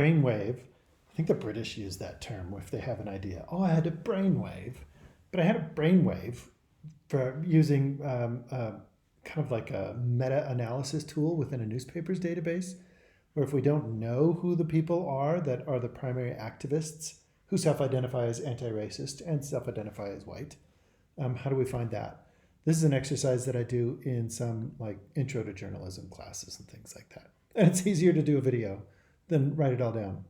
brainwave. I think the British use that term if they have an idea. Oh, I had a brainwave, but I had a brainwave for using kind of like a meta-analysis tool within a newspaper's database, where if we don't know who the people are that are the primary activists who self-identify as anti-racist and self-identify as white, how do we find that? This is an exercise that I do in some like intro to journalism classes and things like that. And it's easier to do a video than write it all down.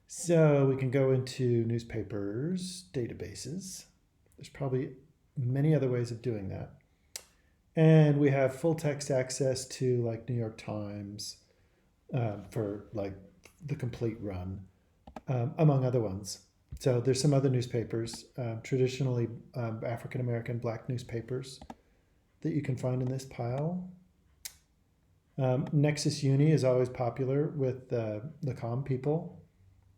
So we can go into newspapers, databases. There's probably many other ways of doing that. And we have full text access to like New York Times for like the complete run, among other ones. So there's some other newspapers, traditionally African American Black newspapers that you can find in this pile. Nexus Uni is always popular with the comm people.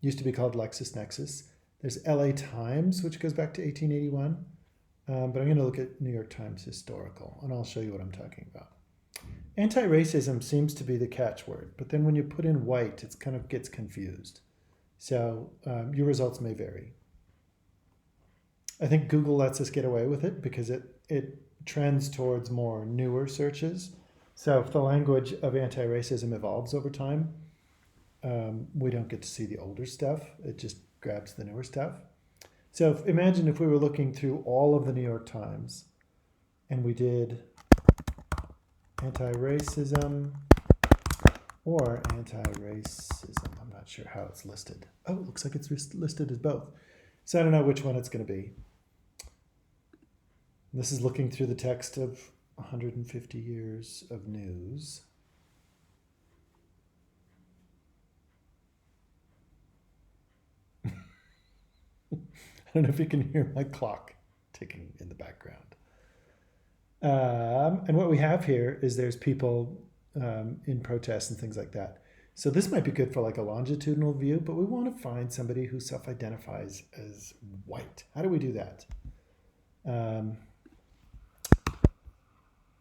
Used to be called LexisNexis. There's LA Times, which goes back to 1881. But I'm going to look at New York Times historical, and I'll show you what I'm talking about. Anti-racism seems to be the catchword, but then when you put in white, it kind of gets confused. So your results may vary. I think Google lets us get away with it because it trends towards more newer searches. So if the language of anti-racism evolves over time, we don't get to see the older stuff. It just grabs the newer stuff. So imagine if we were looking through all of the New York Times and we did anti-racism or anti-racism. I'm not sure how it's listed. Oh, it looks like it's listed as both. So I don't know which one it's going to be. This is looking through the text of 150 years of news. I don't know if you can hear my clock ticking in the background. And what we have here is there's people in protests and things like that. So this might be good for like a longitudinal view, but we want to find somebody who self-identifies as white. How do we do that? Well,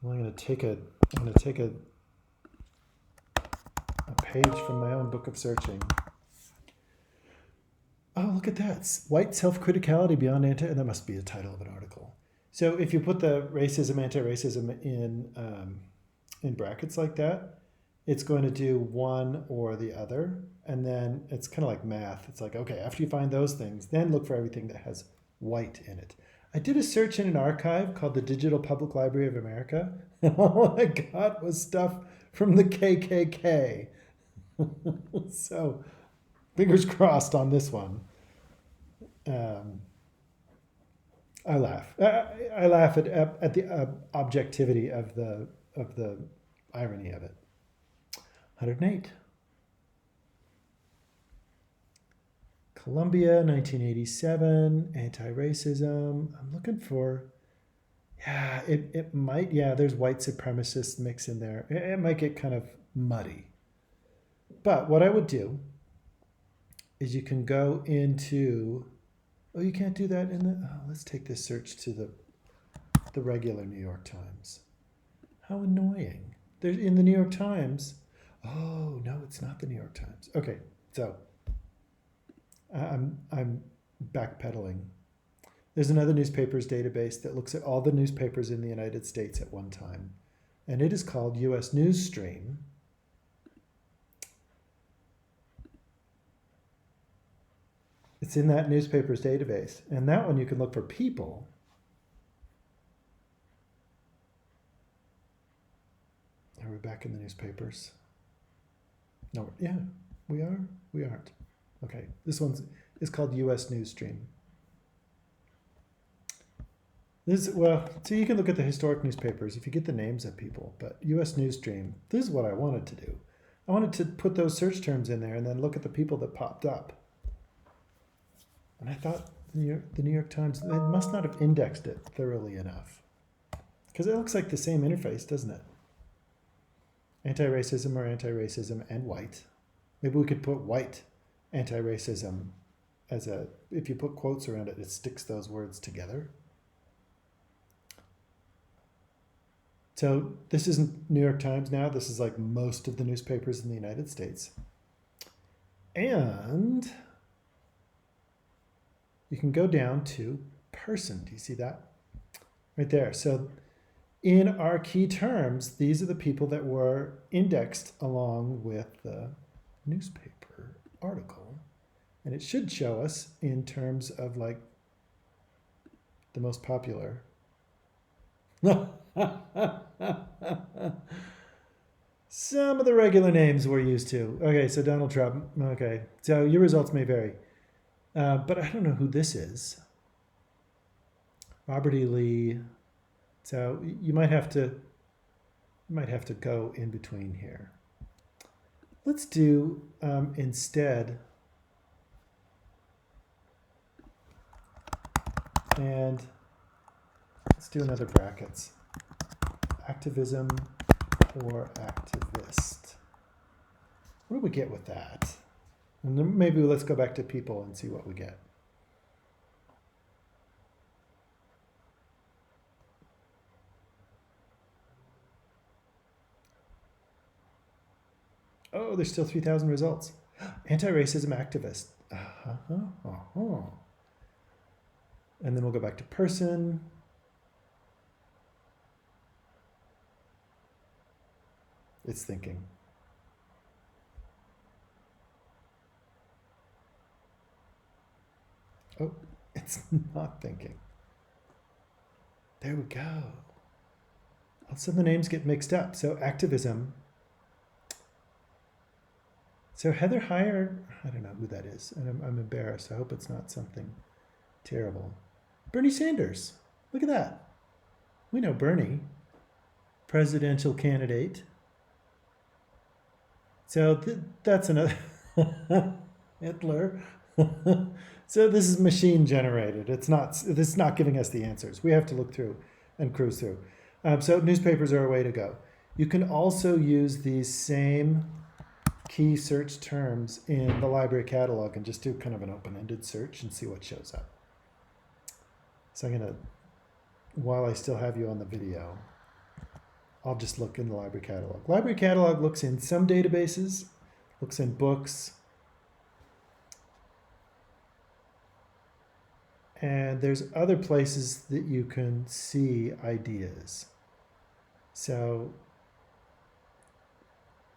I'm going to take a page from my own book of searching. Oh, look at that. White self-criticality beyond anti... That must be the title of an article. So if you put the racism, anti-racism in brackets like that, it's going to do one or the other. And then it's kind of like math. It's like, okay, after you find those things, then look for everything that has white in it. I did a search in an archive called the Digital Public Library of America, and all I got was stuff from the KKK. So fingers crossed on this one. I laugh. I laugh at the objectivity of the irony of it. 108. Columbia, 1987, anti-racism. I'm looking for, yeah, it might, yeah, there's white supremacist mix in there. It might get kind of muddy. But what I would do is you can go into, oh, you can't do that in the, oh, let's take this search to the regular New York Times. How annoying. There's in the New York Times. Oh, no, it's not the New York Times. Okay, so I'm backpedaling. There's another newspapers database that looks at all the newspapers in the United States at one time, and it is called US News Stream. It's in that newspapers database, and that one you can look for people. Are we back in the newspapers? No, yeah, we are. We aren't. Okay, this one is called US News Stream. This, well, so you can look at the historic newspapers if you get the names of people, but US News Stream, this is what I wanted to do. I wanted to put those search terms in there and then look at the people that popped up. And I thought the New York Times, they must not have indexed it thoroughly enough. Because it looks like the same interface, doesn't it? Anti-racism or anti-racism and white. Maybe we could put white anti-racism as a, if you put quotes around it, it sticks those words together. So this isn't New York Times now. This is like most of the newspapers in the United States. And you can go down to person. Do you see that? Right there. So in our key terms, these are the people that were indexed along with the newspaper article. And it should show us in terms of like the most popular. Some of the regular names we're used to. Okay, so Donald Trump. Okay, so your results may vary. But I don't know who this is. Robert E. Lee. So you might have to go in between here. Let's do instead, and let's do another brackets. Activism or activist. What do we get with that? And then maybe let's go back to people and see what we get. Oh, there's still 3,000 results. Anti-racism activist. And then we'll go back to person. It's thinking. Oh, it's not thinking. There we go. Also, the names get mixed up. So activism. So Heather Heyer, I don't know who that is, and I'm embarrassed. I hope it's not something terrible. Bernie Sanders. Look at that. We know Bernie, presidential candidate. So that's another Hitler. So this is machine generated. This is not giving us the answers. We have to look through and cruise through. So newspapers are a way to go. You can also use these same key search terms in the library catalog and just do kind of an open-ended search and see what shows up. So I'm going to, while I still have you on the video, I'll just look in the library catalog. Library catalog looks in some databases, looks in books, and there's other places that you can see ideas. So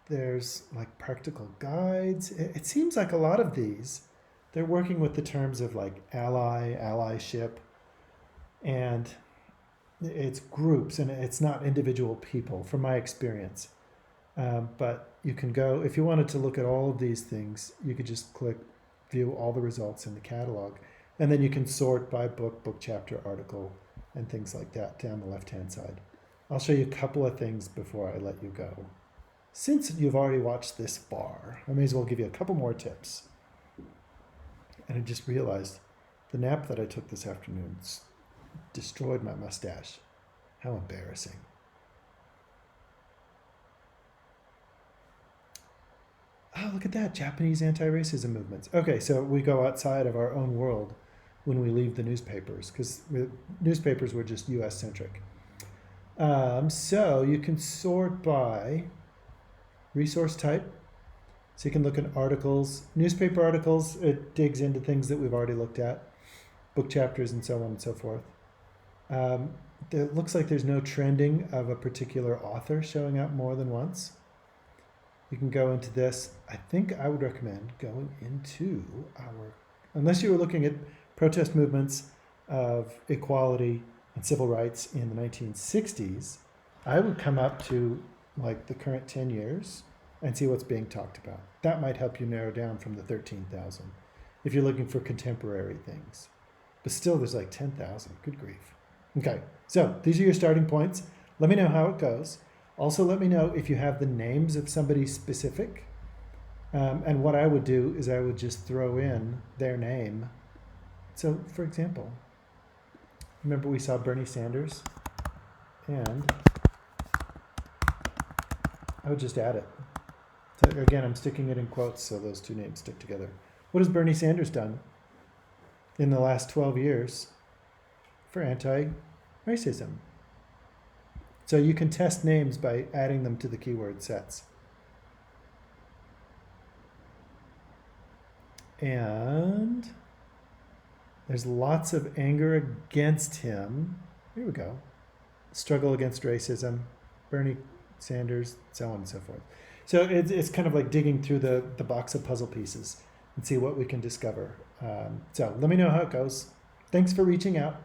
there's like practical guides. It seems like a lot of these, they're working with the terms of like ally, allyship, and it's groups and it's not individual people from my experience. But you can go, if you wanted to look at all of these things, you could just click view all the results in the catalog. And then you can sort by book, book chapter, article, and things like that down the left-hand side. I'll show you a couple of things before I let you go. Since you've already watched this far, I may as well give you a couple more tips. And I just realized the nap that I took this afternoon destroyed my mustache. How embarrassing. Oh, look at that, Japanese anti-racism movements. Okay, so we go outside of our own world when we leave the newspapers, because newspapers were just US-centric. So you can sort by resource type. So you can look at articles, newspaper articles, it digs into things that we've already looked at, book chapters and so on and so forth. It looks like there's no trending of a particular author showing up more than once. You can go into this. I think I would recommend going into our, unless you were looking at protest movements of equality and civil rights in the 1960s, I would come up to like the current 10 years and see what's being talked about. That might help you narrow down from the 13,000 if you're looking for contemporary things. But still, there's like 10,000. Good grief. Okay, so these are your starting points. Let me know how it goes. Also, let me know if you have the names of somebody specific. And what I would do is I would just throw in their name. So, for example, remember we saw Bernie Sanders? And I would just add it. So again, I'm sticking it in quotes so those two names stick together. What has Bernie Sanders done in the last 12 years for anti-racism? So you can test names by adding them to the keyword sets. And there's lots of anger against him. Here we go. Struggle against racism, Bernie Sanders, so on and so forth. So it's kind of like digging through the box of puzzle pieces and see what we can discover. So let me know how it goes. Thanks for reaching out.